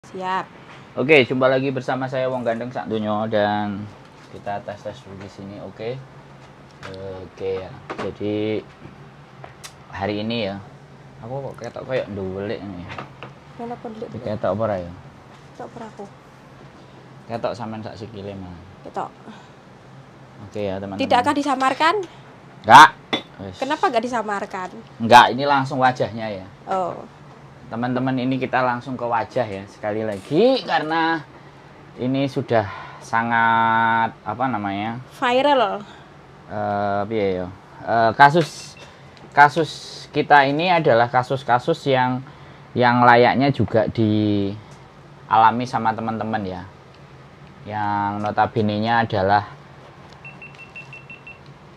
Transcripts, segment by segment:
Siap. Oke, jumpa lagi bersama saya Wong Gandeng Sak Dunyo dan kita tes dulu di sini. Oke, ya. Jadi hari ini ya, aku kok ketok kayak nduwelik ini. Kenapa ndelik? Ketok apa ora ya? Ketok per aku. Ketok sampean sak sikile mah. Ketok. Oke ya, teman-teman. Tidakkah disamarkan? Enggak. Kenapa enggak disamarkan? Enggak, ini langsung wajahnya ya. Oh. Teman-teman, ini kita langsung ke wajah ya sekali lagi karena ini sudah sangat apa namanya? Viral. Piye ya? Kasus kita ini adalah kasus-kasus yang layaknya juga dialami sama teman-teman ya. Yang notabene-nya adalah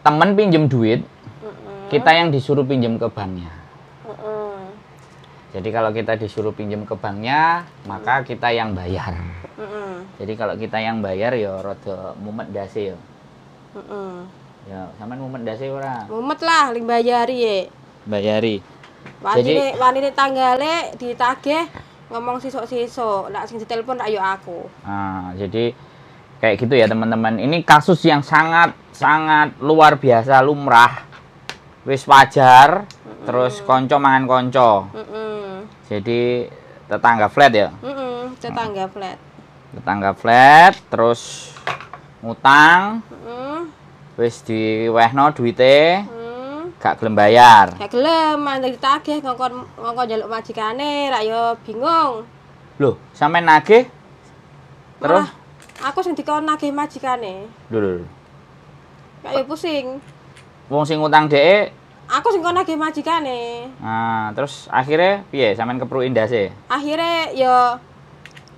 teman pinjem duit, kita yang disuruh pinjem ke banknya. Jadi kalau kita disuruh pinjem ke banknya, maka kita yang bayar. Jadi kalau kita yang bayar ya rada mumet dase ya. Ya, sampean mumet dase ora? Mumet lah ling bayari ye. Bayari. Wanine tanggale ditagih ngomong sisuk-sisuk, lak sing ditelepon rak yo aku. Nah, jadi kayak gitu ya teman-teman. Ini kasus yang sangat luar biasa lumrah. Wis wajar, terus konco mangan konco. Jadi tetangga flat ya. Tetangga flat. Tetangga flat, terus ngutang. Wis diwehno duite. Gak gelem bayar. Gak gelem, mandek ditagih ngongkon njaluk majikane, rak yo bingung. Loh, sampe nagih? Terus Malah, aku sing dikon nagih majikane. Lho. Kak yo pusing. Wong sing ngutang dhek. Aku sing kon nagih majikane. Nah, terus akhirnya piye sampean kepru indase? Akhirnya yo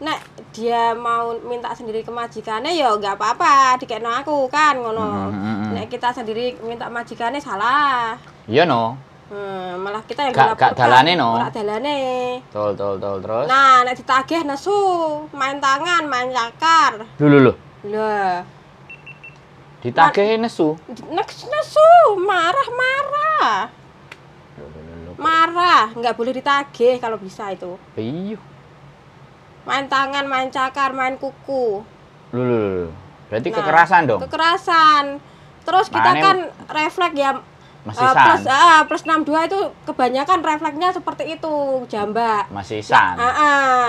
nek dia mau minta sendiri ke majikane yo enggak apa-apa, dikekno aku kan ngono. Nek kita sendiri minta majikane salah. Iya no. Malah kita yang gak dalane no. Ora dalane. Tol terus. Nah, nek ditagih nesu, main tangan, main cakar. Lho. Lah, Ditagih nesu. nesu, marah. Marah, nggak boleh ditagih kalau bisa itu. Iya. Main tangan, main cakar, main kuku. Lho. Berarti Nah, kekerasan dong. Kekerasan. Terus kita Makanya kan refleks ya plus 62 itu kebanyakan refleksnya seperti itu, jambak. Masisan.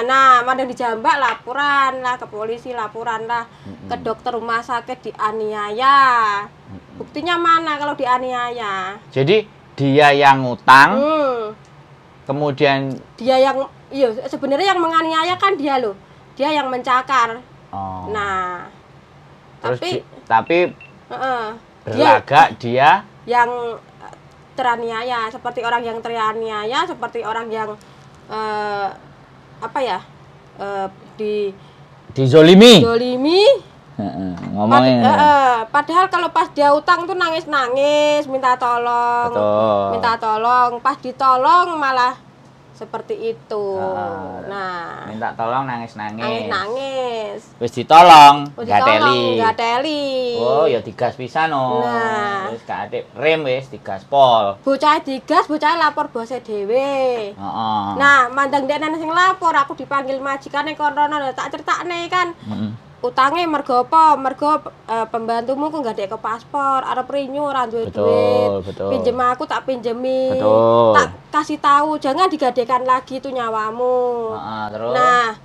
Nah, madang dijambak laporan lah ke polisi, laporan lah ke dokter rumah sakit dianiaya. Buktinya mana kalau dianiaya? Jadi dia yang ngutang, kemudian Dia yang sebenarnya yang menganiaya kan dia loh. Dia yang mencakar. oh. Nah, Terus tapi dia berlagak dia yang teraniaya, seperti orang yang teraniaya, seperti orang yang dizolimi. Ngomongin. Padahal kalau pas dia utang tuh nangis-nangis, minta tolong. Betul. Minta tolong, pas ditolong malah seperti itu. Nah, minta tolong nangis-nangis. Wis ditolong, gak teli. Oh, ya digas pisan no. Nah. Wis gak atik rem wis digas pol. Bocah digas, bocah lapor bose dhewe. Nah, mandang dek nenek sing lapor, aku dipanggil majikane kono tak critakne kan. Utange mergo apa? Mergo pembantumu kok gak dek ke paspor, arep renew ora duwe duit. Betul. Pinjem aku tak pinjemi. Betul. Tak kasih tahu, jangan digadekan lagi itu nyawamu. Terus. Nah,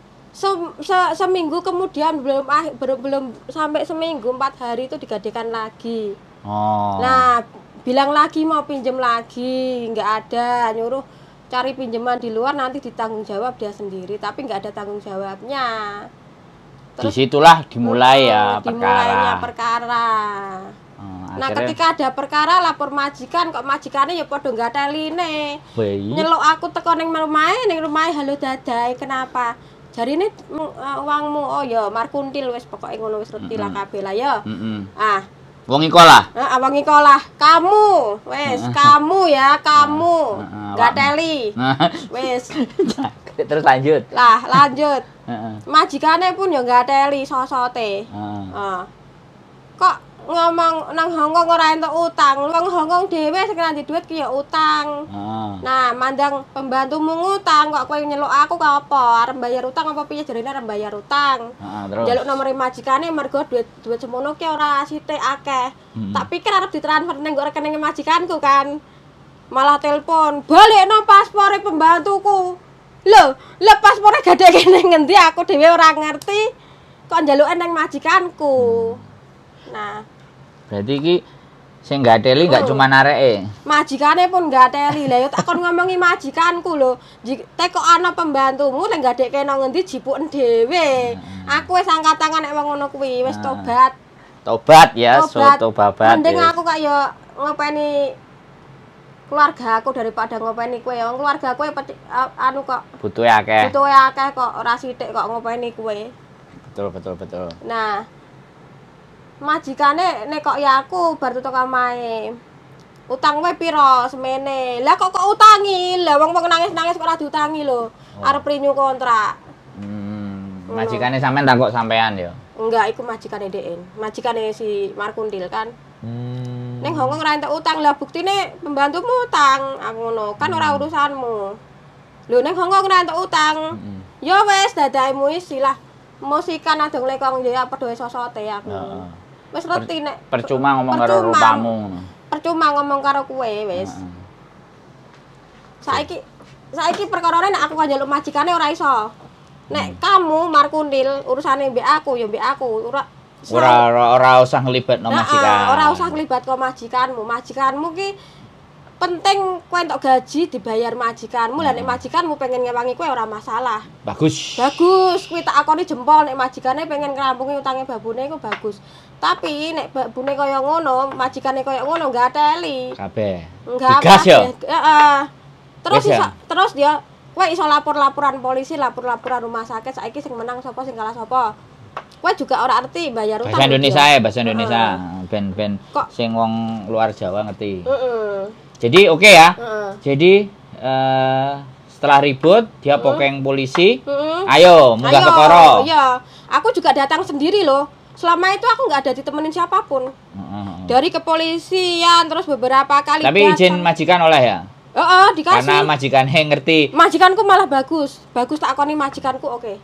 seminggu kemudian belum sampai seminggu 4 hari itu digadekan lagi. Nah, bilang lagi mau pinjem lagi, nggak ada, nyuruh cari pinjaman di luar nanti ditanggung jawab dia sendiri, tapi nggak ada tanggung jawabnya. Terus, disitulah dimulai ya dimulainya perkara. Nah, ketika ada perkara lapor majikan, kok majikannya ya podo nggak teline. Nyeluk aku teko ning rumahe halo dadai, kenapa? Jari ini uangmu, oh ya markuntil wis pokoknya ngono wis reti lah kabeh lah ya. Wong iko lah. Wong iko lah. Kamu, wis kamu ya, kamu. Nggak teli. Wis. Terus lanjut. Lah, lanjut. Majikane pun ya nggak teli sosote. Kok ngomong nang Hongkong ora entuk utang. Wong Hongkong dhewe sing nganti dhuwit ki ya utang. Nah, mandang pembantumu ngutang kok kowe nyeluk aku ka apa? Arep bayar utang apa piye jarine arep bayar utang. Terus Njaluk nomor majikane mergo duit semono ki ora sithik akeh. Tak pikir arep ditransfer ning rekening majikanku kan. Malah telepon, "Balekno paspore pembantuku." Lho, paspore gadeke ning ngendi aku dhewe ora ngerti. Kok njaluke ning majikanku. Nah, berarti iki sing gateli enggak cuma areke. Majikane pun gateli. Lah yo tak kon ngomongi majikanku lho. Teko ana pembantumu lek gadekke nang ngendi jipuken dhewe. Aku wis angkat tangan nek wong ngono kuwi, wis tobat. Tobat ya, soto babat. Mending aku kok yo ngopeni keluarga aku daripada ngopeni kowe. Wong keluarga kowe anu kok butuhe akeh. Butuhe akeh kok ora sithik kok ngopeni kowe. Betul. Nah, majikane nek kok ya aku bar tutuk omahe. Utang kowe piro semene? Lah kok utangi? Lah wong nangis-nangis kok ora diutangi lho. Arep renew kontrak. Majikane sampean tak kok sampean ya? Enggak, iku majikane Deken. Majikane si Markundil kan. Ning Hongkong ora entuk utang. Lah buktine pembantumu utang. Aku ngono, kan ora urusanmu. Lho ning Hongkong ora entuk utang. Ya wis dadaimu isilah. Musikan adong lekong ya padha sosote aku. Wis ngerti nek percuma ngomong karo rupamu. Percuma ngomong karo kowe wis. Saiki perkarane nek aku kok njaluk majikane ora iso. Nek kamu Markundil urusane mbek aku ya mbek aku. Ora usah nglibatno majikan. Ora usah nglibatno majikanmu. Majikanmu ki penting kowe entuk gaji dibayar majikanmu. Lah nek majikanmu pengen ngewangi kowe ora masalah. Bagus. Kuwi tak akoni jempol nek majikane pengen ngrampungi utange babune iku bagus. Tapi nek babune kaya ngono, majikane kaya ngono enggak teli. Kabeh. Digas ya? Heeh. Terus dia kowe iso laporan polisi, laporan rumah sakit. Saiki sing menang sapa sing kalah sapa. Kowe juga ora ngerti bayar utang. Bahasa Indonesia. Ben sing wong luar Jawa ngerti. Jadi oke ya. Jadi setelah ribut dia pokeng polisi. Ayo munggah perkara. Iya. Aku juga datang sendiri loh. Selama itu aku nggak ada ditemenin siapapun. Dari kepolisian terus beberapa kali. Tapi izin majikan oleh ya? Dikasih. Karena majikannya ngerti. Majikanku malah bagus. Bagus tak akoni majikanku oke.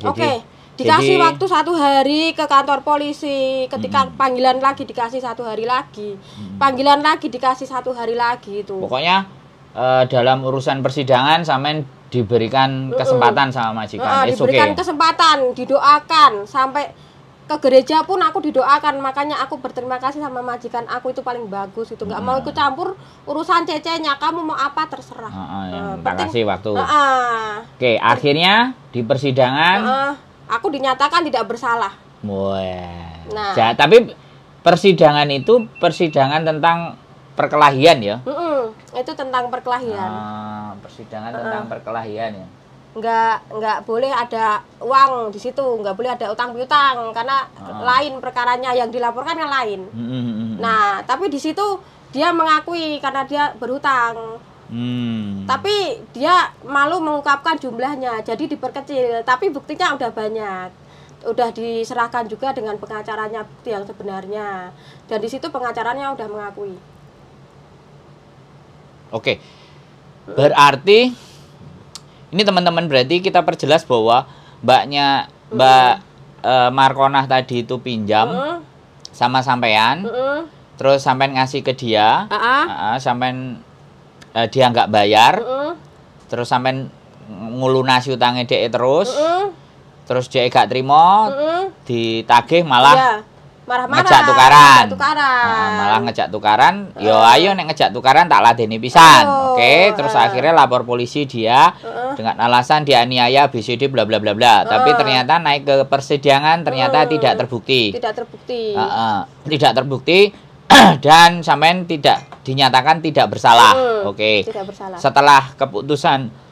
Jadi dikasih waktu 1 hari ke kantor polisi. Ketika panggilan lagi dikasih 1 hari lagi. Panggilan lagi dikasih 1 hari lagi itu. Pokoknya dalam urusan persidangan sampean diberikan kesempatan sama majikan. Diberikan kesempatan, didoakan sampai ke gereja pun aku didoakan. Makanya aku berterima kasih sama majikan aku itu paling bagus itu. Nggak mau ikut campur urusan cecenya. Kamu mau apa terserah. Tak kasih waktu. Oke, akhirnya di persidangan aku dinyatakan tidak bersalah. Nah, tapi persidangan itu persidangan tentang perkelahian ya? Itu tentang perkelahian. Persidangan tentang perkelahian ya? Nggak boleh ada uang di situ, nggak boleh ada utang piutang karena lain perkaranya yang dilaporkan yang lain. Nah, tapi di situ dia mengakui karena dia berhutang. Tapi dia malu mengungkapkan jumlahnya, jadi diperkecil. Tapi buktinya udah banyak, udah diserahkan juga dengan pengacaranya bukti yang sebenarnya. Dan di situ pengacaranya udah mengakui. Oke, berarti ini teman-teman berarti kita perjelas bahwa Mbak Markonah tadi itu pinjam sama sampean, terus sampean ngasih ke dia, sampean dia nggak bayar, terus sampean ngulunasi utangnya dia terus dia gak terima, ditagih malah ngejak tukaran. Malah ngejak tukaran. Yo ayo nek ngejak tukaran tak ladeni pisan. Oke, terus akhirnya lapor polisi dia dengan alasan dianiaya BCD bla bla bla bla. Tapi ternyata naik ke persidangan ternyata tidak terbukti. Tidak terbukti dan sampean tidak dinyatakan tidak bersalah. Oke. Tidak bersalah. Setelah keputusan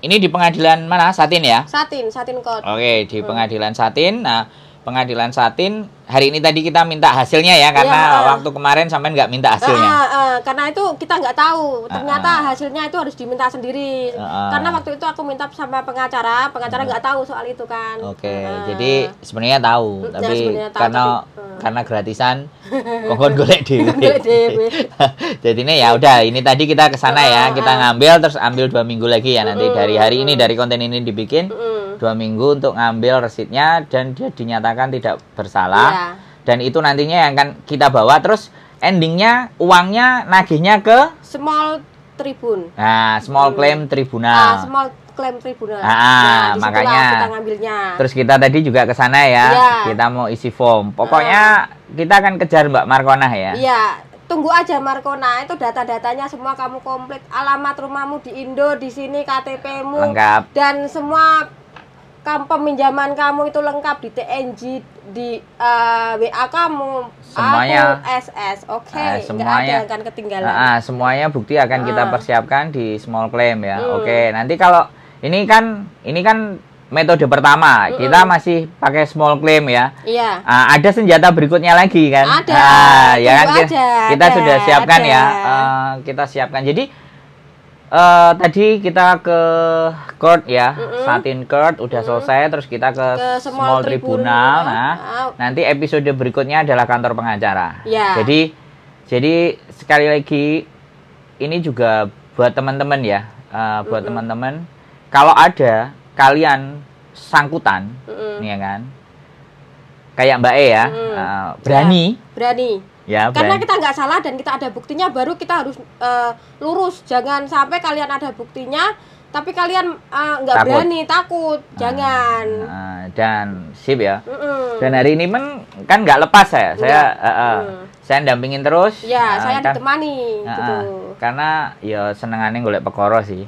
ini di pengadilan mana? Satin ya? Satin Court. Oke, di pengadilan Satin. Nah, Pengadilan Satin. Hari ini tadi kita minta hasilnya ya, karena waktu kemarin sampai nggak minta hasilnya. Karena itu kita nggak tahu. Ternyata hasilnya itu harus diminta sendiri. Karena waktu itu aku minta sama pengacara nggak tahu soal itu kan. Oke, jadi sebenarnya tahu, tapi karena gratisan, kongkon golek dhewe. Jadi ini ya udah, ini tadi kita ke sana ya, kita ngambil terus ambil 2 minggu lagi ya nanti dari hari ini, dari konten ini dibikin 2 minggu untuk ngambil resitnya dan dia dinyatakan tidak bersalah. Dan itu nantinya yang akan kita bawa, terus endingnya uangnya nagihnya ke Small Tribun. Nah, Small Claim Tribunal. Small Claim Tribunal. Makanya kita ngambilnya. Terus kita tadi juga ke sana ya. Kita mau isi form. Pokoknya kita akan kejar Mbak Markona ya. Iya, tunggu aja Markona, itu data-datanya semua kamu komplit, alamat rumahmu di Indo, di sini KTP-mu lengkap. Dan semua peminjaman kamu itu lengkap di TNG, di WA kamu, semuanya SS, semuanya nggak ada yang akan ketinggalan. Semuanya bukti akan kita persiapkan di Small Claim ya. Oke, nanti kalau ini kan metode pertama, kita masih pakai Small Claim ya. Iya. Ada senjata berikutnya lagi kan? Ada. Ya kan kita sudah siapkan ya. Kita siapkan. Jadi tadi kita ke court ya, Satin Court udah selesai, terus kita ke Small Tribunal. Nah, nanti episode berikutnya adalah kantor pengacara. Jadi sekali lagi ini juga buat teman-teman ya, buat teman-teman, kalau ada kalian sangkutan, nih ya kan, kayak Mbak E ya, berani. Ya, karena kita nggak salah dan kita ada buktinya, baru kita harus lurus. Jangan sampai kalian ada buktinya tapi kalian nggak berani, takut. Jangan. Dan sip ya. Dan hari ini kan nggak lepas saya dampingin terus. Ya, saya ditemani gitu. Karena ya senengannya golek perkara sih.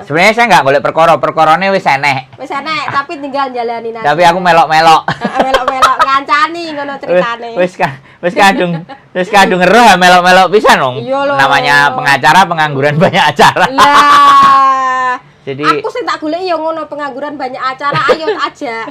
Sebenarnya saya nggak golek perkorone wis enek. Tapi tinggal jalanin aja. Tapi aku melok-melok. Melok-melok ngancani ngono ceritane. Wis kadung ngeruh melok-melok pisan dong. Namanya pengacara pengangguran banyak acara. Lah. Jadi aku sih tak golek ya ngono, pengangguran banyak acara, ayo aja.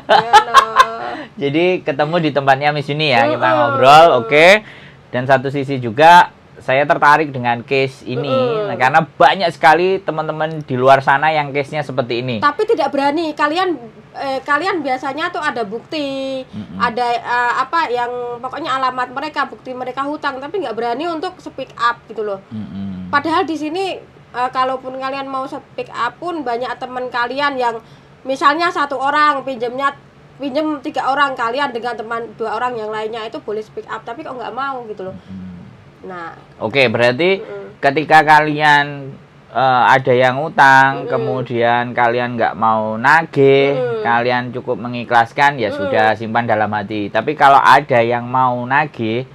Jadi ketemu di tempatnya Miss Yuni ya, kita ngobrol, oke. Dan satu sisi juga saya tertarik dengan case ini, karena banyak sekali teman-teman di luar sana yang case-nya seperti ini. Tapi tidak berani. Kalian biasanya tuh ada bukti, ada yang pokoknya alamat mereka, bukti mereka hutang, tapi nggak berani untuk speak up gitu loh. Padahal di sini kalaupun kalian mau speak up pun banyak teman kalian yang misalnya 1 orang pinjem 3 orang, kalian dengan teman 2 orang yang lainnya itu boleh speak up, tapi kok nggak mau gitu loh. Nah, oke, berarti ketika kalian ada yang utang, kemudian kalian nggak mau nagih, kalian cukup mengikhlaskan, ya sudah, simpan dalam hati. Tapi kalau ada yang mau nagih,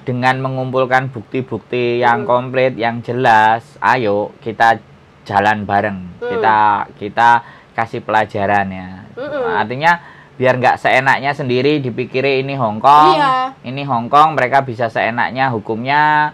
dengan mengumpulkan bukti-bukti yang komplit, yang jelas, ayo kita jalan bareng, kita kasih pelajaran ya. Artinya biar nggak seenaknya sendiri dipikiri ini Hongkong, ini Hongkong, mereka bisa seenaknya hukumnya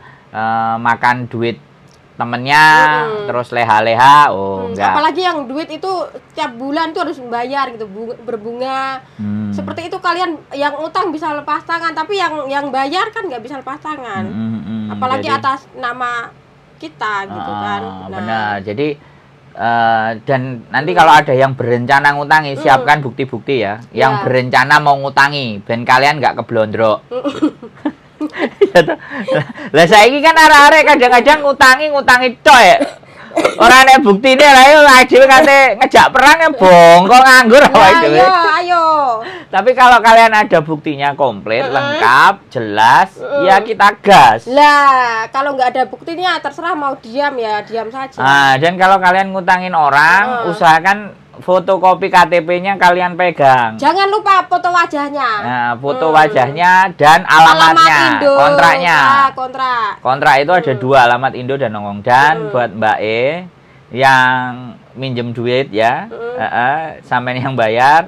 makan duit temennya, terus leha-leha, enggak. Apalagi yang duit itu tiap bulan tuh harus membayar gitu, berbunga. Seperti itu kalian yang utang bisa lepas tangan, tapi yang bayar kan nggak bisa lepas tangan. Apalagi jadi, atas nama kita gitu kan. Benar. Jadi dan nanti kalau ada yang berencana ngutangi, siapkan bukti-bukti ya. Yang berencana mau ngutangi, ben kalian nggak keblondrok. Lah saiki kan arek-arek kadang-kadang ngutangi coy. Ora nek buktine ayo dhewe kate ngejak perang ya bongkok nganggur awake dhewe. Ayo. Tapi kalau kalian ada buktinya komplit, lengkap, jelas, ya kita gas. Lah, kalau nggak ada buktinya terserah mau diam ya, diam saja. Dan kalau kalian ngutangin orang, usahakan fotokopi KTP-nya kalian pegang. Jangan lupa foto wajahnya. Nah, foto wajahnya dan alamatnya, kontraknya. Kontrak itu ada 2, alamat Indo dan Hongkong. Dan buat Mbak E yang minjem duit ya, sampai yang bayar,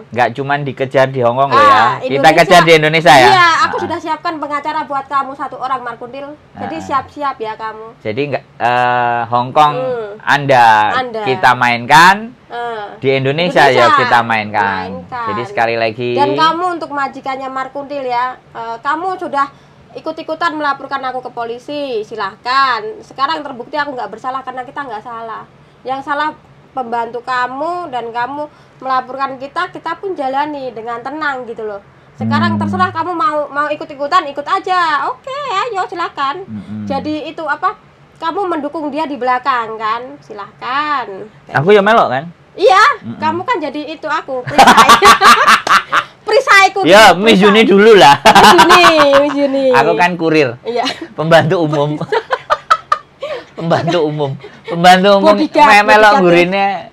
nggak cuman dikejar di Hongkong loh ya, kita kejar di Indonesia ya. Iya, aku sudah siapkan pengacara buat kamu 1 orang, Markundil. Jadi siap-siap ya kamu. Jadi Hong Kong Anda kita mainkan, di Indonesia ya kita mainkan. Jadi sekali lagi. Dan kamu untuk majikannya Markundil ya, kamu sudah ikut-ikutan melaporkan aku ke polisi, silahkan. Sekarang terbukti aku nggak bersalah karena kita nggak salah. Yang salah pembantu kamu, dan kamu melaporkan kita pun jalani dengan tenang gitu loh. Sekarang terserah kamu mau ikut-ikutan, ikut aja. Oke, ayo silakan. Jadi itu apa? Kamu mendukung dia di belakang kan? Silahkan. Aku ya melok kan? Iya, kamu kan jadi itu aku perisai. Perisaiku. Ya, Miss Juni dulu lah. Miss Juni. Aku kan kurir. Iya. Pembantu umum. Pembantu umum melok gurine.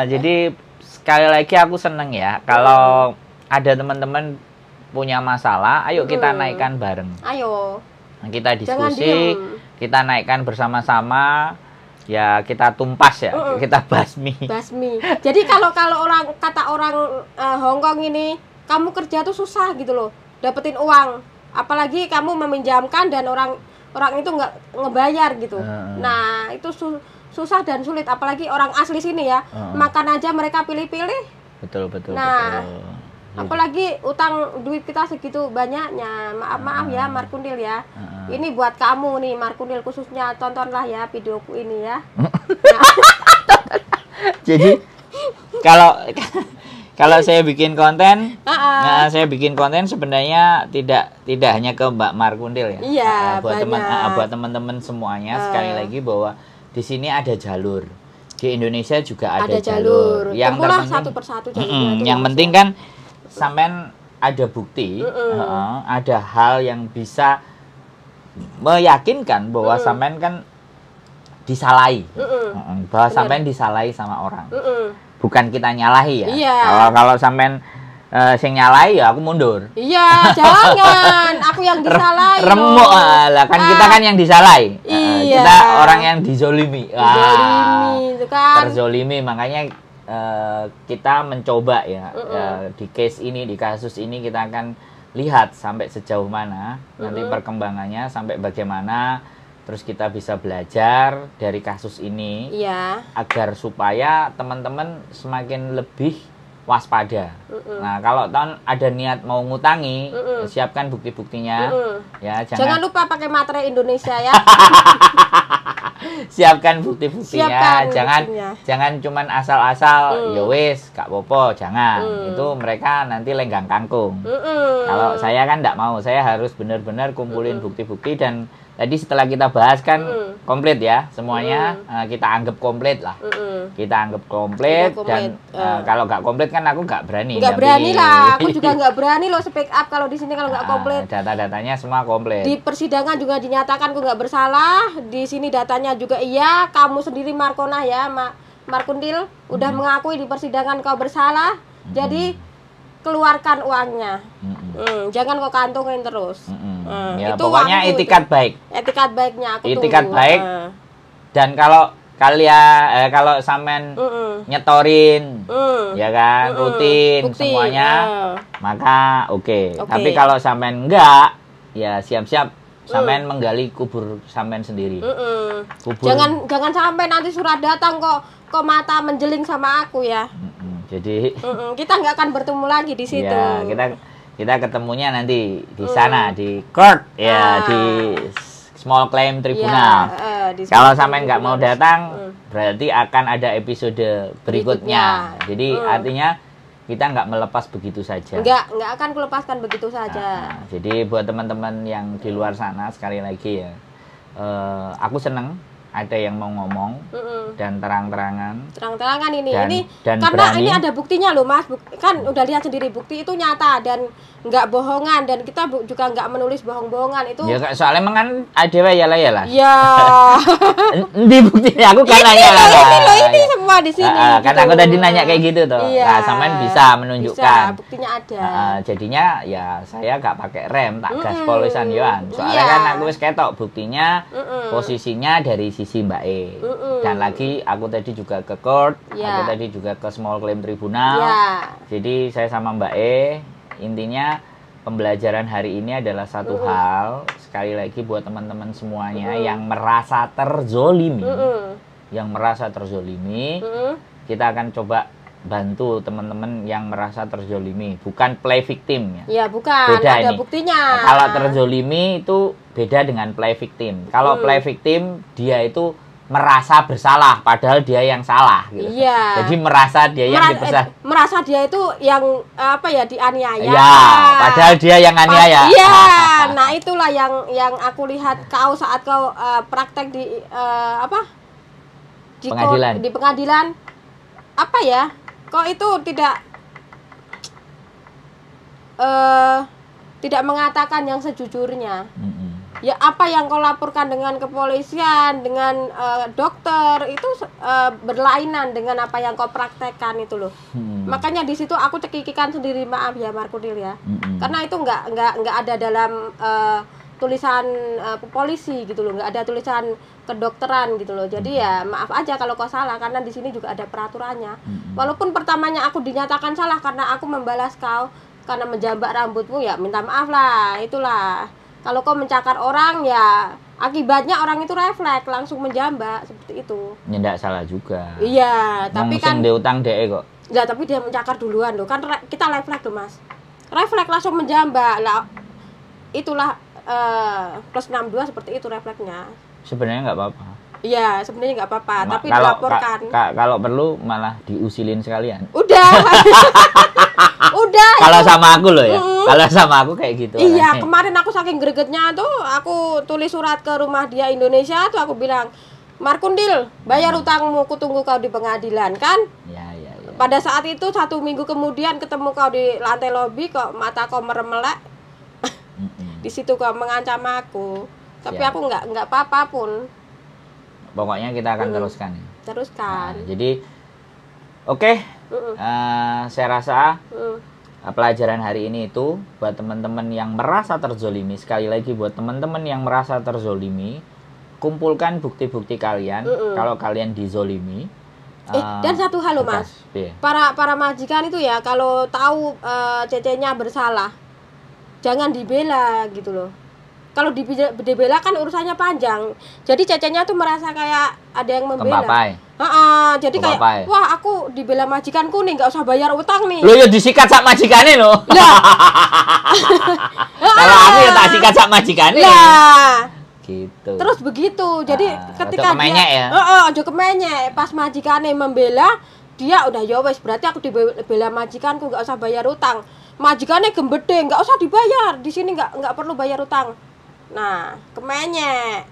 Jadi sekali lagi aku seneng ya kalau ada teman-teman punya masalah, ayo kita naikkan bareng. Ayo. Kita diskusi, kita naikkan bersama-sama. Ya kita tumpas ya, kita basmi. Jadi kalau kata orang Hongkong ini, kamu kerja tuh susah gitu loh, dapetin uang. Apalagi kamu meminjamkan dan orang itu nggak ngebayar gitu. Nah itu susah dan sulit. Apalagi orang asli sini ya, makan aja mereka pilih-pilih. Betul. Nah, apalagi utang duit kita segitu banyaknya. Maaf ya Markundil ya. Ini buat kamu nih Markundil, khususnya tontonlah ya videoku ini ya. Jadi kalau saya bikin konten, saya bikin konten sebenarnya tidak hanya ke Mbak Markundil ya. Iya, buat teman-teman semuanya sekali lagi bahwa di sini ada jalur. Di Indonesia juga ada jalur. Yang terpenting satu persatu yang penting kan sampean ada bukti, ada hal yang bisa meyakinkan bahwa sampean kan disalahi, bahwa sampean disalahi sama orang. Bukan kita nyalahi ya. Iya. Kalau sampean sing nyalahi ya aku mundur. Iya, jangan. Aku yang disalahi. Remuk lah kan kita kan yang disalahi. Iya. Kita orang yang dizolimi. Itu kan. Terzolimi, makanya kita mencoba ya, di case ini, di kasus ini kita akan lihat sampai sejauh mana nanti perkembangannya, sampai bagaimana terus kita bisa belajar dari kasus ini, agar supaya teman-teman semakin lebih waspada. Nah, kalau ada niat mau ngutangi, siapkan bukti-buktinya. Ya, jangan lupa pakai materai Indonesia ya. Siapkan bukti-buktinya, jangan cuman asal-asal ya wis gak apa-apa, jangan. Itu mereka nanti lenggang kangkung. Kalau saya kan enggak mau, saya harus benar-benar kumpulin bukti-bukti, dan tadi setelah kita bahas kan komplit ya semuanya, kita anggap komplit lah. Kita anggap komplit, dan kalau nggak komplit kan aku nggak berani. Nggak berani lah, aku juga nggak berani loh speak up kalau di sini kalau nggak komplit. Data-datanya semua komplit. Di persidangan juga dinyatakan aku nggak bersalah. Di sini datanya juga iya. Kamu sendiri Markona ya, Markundil udah mengakui di persidangan kau bersalah. Jadi keluarkan uangnya. Jangan kau kantongin terus. Ya, itu pokoknya etikat baik. Etikat baiknya aku etikat tunggu. baik. Dan kalau kalian kalau sampean nyetorin, ya kan, rutin bukti, semuanya, maka oke. Tapi kalau sampean enggak, ya siap-siap sampean menggali kubur sampean sendiri. Kubur. Jangan sampai nanti surat datang kok mata menjeling sama aku ya. Jadi kita nggak akan bertemu lagi di situ. Ya, kita ketemunya nanti di sana, di court ya, di small claim tribunal. Kalau sampai nggak mau datang, berarti akan ada episode berikutnya. Jadi artinya kita nggak melepas begitu saja. Nggak akan kulepaskan begitu saja. Jadi buat teman-teman yang di luar sana, sekali lagi ya, aku seneng ada yang mau ngomong dan terang-terangan ini dan karena berani. Ini ada buktinya loh Mas, kan udah lihat sendiri bukti itu nyata dan nggak bohongan, dan kita juga nggak menulis bohong-bohongan itu ya, soalnya emang kan ada ya lah ya. Di buktinya aku kan nanya ini semua di sini gitu. Kan aku tadi nanya kayak gitu tuh. Nah, sampean bisa menunjukkan buktinya ada. Jadinya ya saya nggak pakai rem, tak gaspol wisan yoan. Soalnya kan aku wis ketok buktinya, posisinya dari sisi Mbak E. Dan lagi aku tadi juga ke court, aku tadi juga ke small claim tribunal. Jadi saya sama Mbak E, intinya pembelajaran hari ini adalah satu hal. sekali lagi buat teman-teman semuanya yang merasa terzolimi, kita akan coba bantu teman-teman yang merasa terzolimi, bukan play victim ya. Ya bukan, beda ada ini. buktinya. Kalau terzolimi itu beda dengan play victim. Kalau play victim dia itu merasa bersalah padahal dia yang salah gitu. Iya. Jadi merasa dia yang merasa dia itu yang apa ya, dianiaya. Iya, padahal dia yang aniaya. Iya. Nah, itulah yang aku lihat kau saat kau praktek di pengadilan. Di pengadilan. Apa ya? Kok itu tidak mengatakan yang sejujurnya. Ya apa yang kau laporkan dengan kepolisian, dengan dokter itu berlainan dengan apa yang kau praktekkan itu loh. Makanya di situ aku cekikikan sendiri, maaf ya Markudil ya. Karena itu nggak ada dalam tulisan polisi gitu loh, nggak ada tulisan kedokteran gitu loh. Jadi ya maaf aja kalau kau salah, karena di sini juga ada peraturannya. Walaupun pertamanya aku dinyatakan salah karena aku membalas kau karena menjambak rambutmu, ya minta maaf lah, itulah. Kalau kau mencakar orang ya akibatnya orang itu refleks langsung menjambak seperti itu. Ya enggak salah juga. Iya, tapi kan diutang DE kok. Ya tapi dia mencakar duluan loh. Kan kita refleks loh, Mas. Refleks langsung menjambak. Lah itulah plus 62 seperti itu refleksnya. Sebenarnya nggak apa-apa. Iya, sebenarnya nggak apa-apa, tapi dilaporkan. Kalau perlu malah diusilin sekalian. Udah. Udah. Kalau sama aku loh ya. Kalau sama aku kayak gitu. Iya, kemarin aku saking gregetnya tuh aku tulis surat ke Rumah Dia Indonesia tuh aku bilang, "Markundil, bayar utangmu, ku tunggu kau di pengadilan," kan? Ya. Pada saat itu 1 minggu kemudian ketemu kau di lantai lobi, kok mata kau meremelek. Di situ kau mengancam aku. Tapi aku nggak apa-apa pun. Pokoknya kita akan teruskan ya. Teruskan. Nah, jadi oke. Saya rasa pelajaran hari ini itu buat teman-teman yang merasa terzolimi, sekali lagi buat teman-teman yang merasa terzolimi, kumpulkan bukti-bukti kalian kalau kalian dizolimi. Dan satu hal loh Mas, para majikan itu ya kalau tahu cecenya bersalah, jangan dibela gitu loh. Kalau dibela kan urusannya panjang. Jadi cecenya tuh merasa kayak ada yang membela. Jadi kayak, wah aku dibela majikanku nih, nggak usah bayar utang nih. Lo ya disikat sak majikane lo. Kalau aku ya tak sikat sak majikane. Lah. Gitu. Terus begitu. Jadi ketika dia ojo kemenyek, pas majikane membela, dia udah ya wes berarti aku dibela majikanku, nggak usah bayar utang. Majikannya gembede, nggak usah dibayar. Di sini nggak perlu bayar utang. Nah, kemenyek.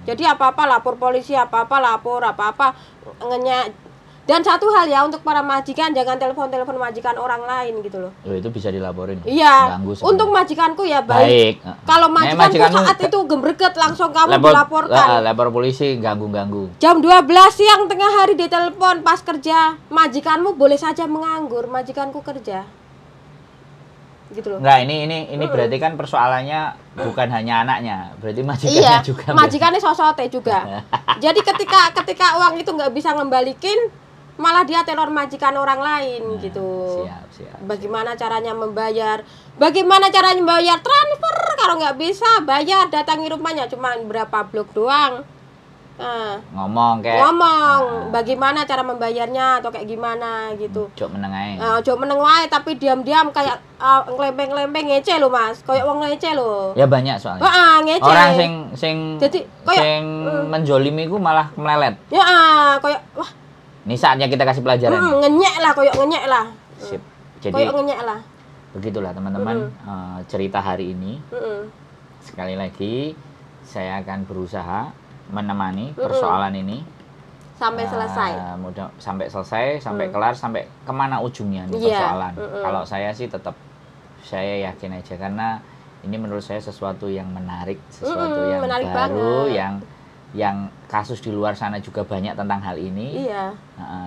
Jadi apa-apa lapor polisi, apa-apa lapor, apa-apa ngenyek. Dan satu hal ya untuk para majikan, jangan telepon majikan orang lain gitu loh. Loh, itu bisa dilaporin. Iya. Untuk majikanku ya baik. Kalau majikanku saat itu gembreget langsung kamu dilaporkan. Lapor polisi ganggu-ganggu. Jam 12 siang tengah hari ditelepon pas kerja. Majikanmu boleh saja menganggur, majikanku kerja. Gitu loh. Enggak, ini berarti kan persoalannya bukan hanya anaknya, berarti majikannya juga. Majikannya sosote juga. Jadi ketika uang itu nggak bisa ngembalikin, malah dia teror majikan orang lain gitu. Siap. Bagaimana caranya membayar? Bagaimana caranya membayar? Transfer, kalau nggak bisa bayar datangi rumahnya, cuma berapa blok doang. Ngomong bagaimana cara membayarnya atau kayak gimana gitu. Jok meneng ae. Jok meneng wae tapi diam-diam kayak ngelempeng-lempeng ngece lho Mas. Kayak wong ngece lho. Ya banyak soalnya. Ngece. Orang sing jadi kayak menjolimi ku malah melelet. Ya kayak wah. Ini saatnya kita kasih pelajaran. Ngenyek lah. Sip. Jadi kayak ngenyek lah. Begitulah teman-teman cerita hari ini. Sekali lagi saya akan berusaha menemani persoalan ini sampai selesai. Sampai kelar, sampai kemana ujungnya nih persoalan. Kalau saya sih tetap saya yakin aja karena ini menurut saya sesuatu yang menarik, sesuatu yang menarik baru, banget. yang kasus di luar sana juga banyak tentang hal ini. Iya.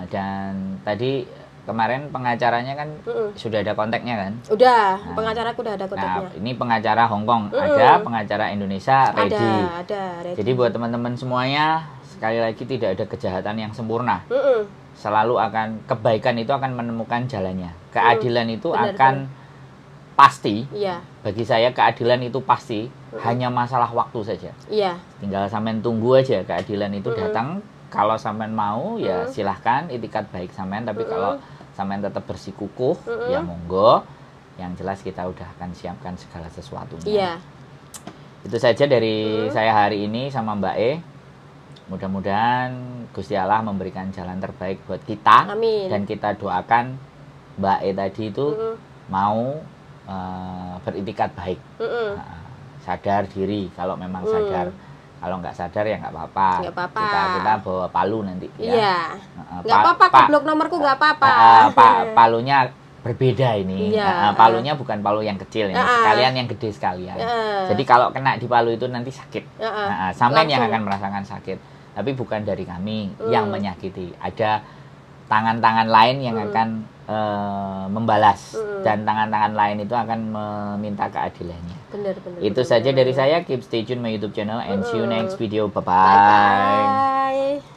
Dan tadi kemarin pengacaranya kan sudah ada kontaknya kan? Udah, pengacaraku udah ada kontaknya. Nah, ini pengacara Hongkong ada, pengacara Indonesia ready. Ada ready. Jadi buat teman-teman semuanya, sekali lagi tidak ada kejahatan yang sempurna. Selalu kebaikan itu akan menemukan jalannya. Keadilan itu akan pasti. Iya. Bagi saya keadilan itu pasti, hanya masalah waktu saja. Iya. Tinggal sampean tunggu aja keadilan itu datang. Kalau sampean mau ya silahkan itikat baik sampean, tapi kalau sampean tetap bersikukuh ya monggo. Yang jelas kita udah akan siapkan segala sesuatunya. Iya. Itu saja dari saya hari ini sama Mbak E. Mudah-mudahan Gusti Allah memberikan jalan terbaik buat kita. Amin. Dan kita doakan Mbak E tadi itu mau beritikat baik. Sadar diri kalau memang sadar. Kalau nggak sadar ya nggak apa-apa. Kita bawa palu nanti. Iya. Nggak apa-apa, goblok nomorku nggak apa-apa. Palunya berbeda ini. Palunya bukan palu yang kecil ini. Sekalian yang gede sekalian. Jadi kalau kena di palu itu nanti sakit. Sampean yang akan merasakan sakit. Tapi bukan dari kami yang menyakiti. Ada tangan-tangan lain yang akan membalas. Dan tangan-tangan lain itu akan meminta keadilannya. Benar. Itu saja dari saya. Keep stay tune my YouTube channel and see you next video. Bye-bye. Bye.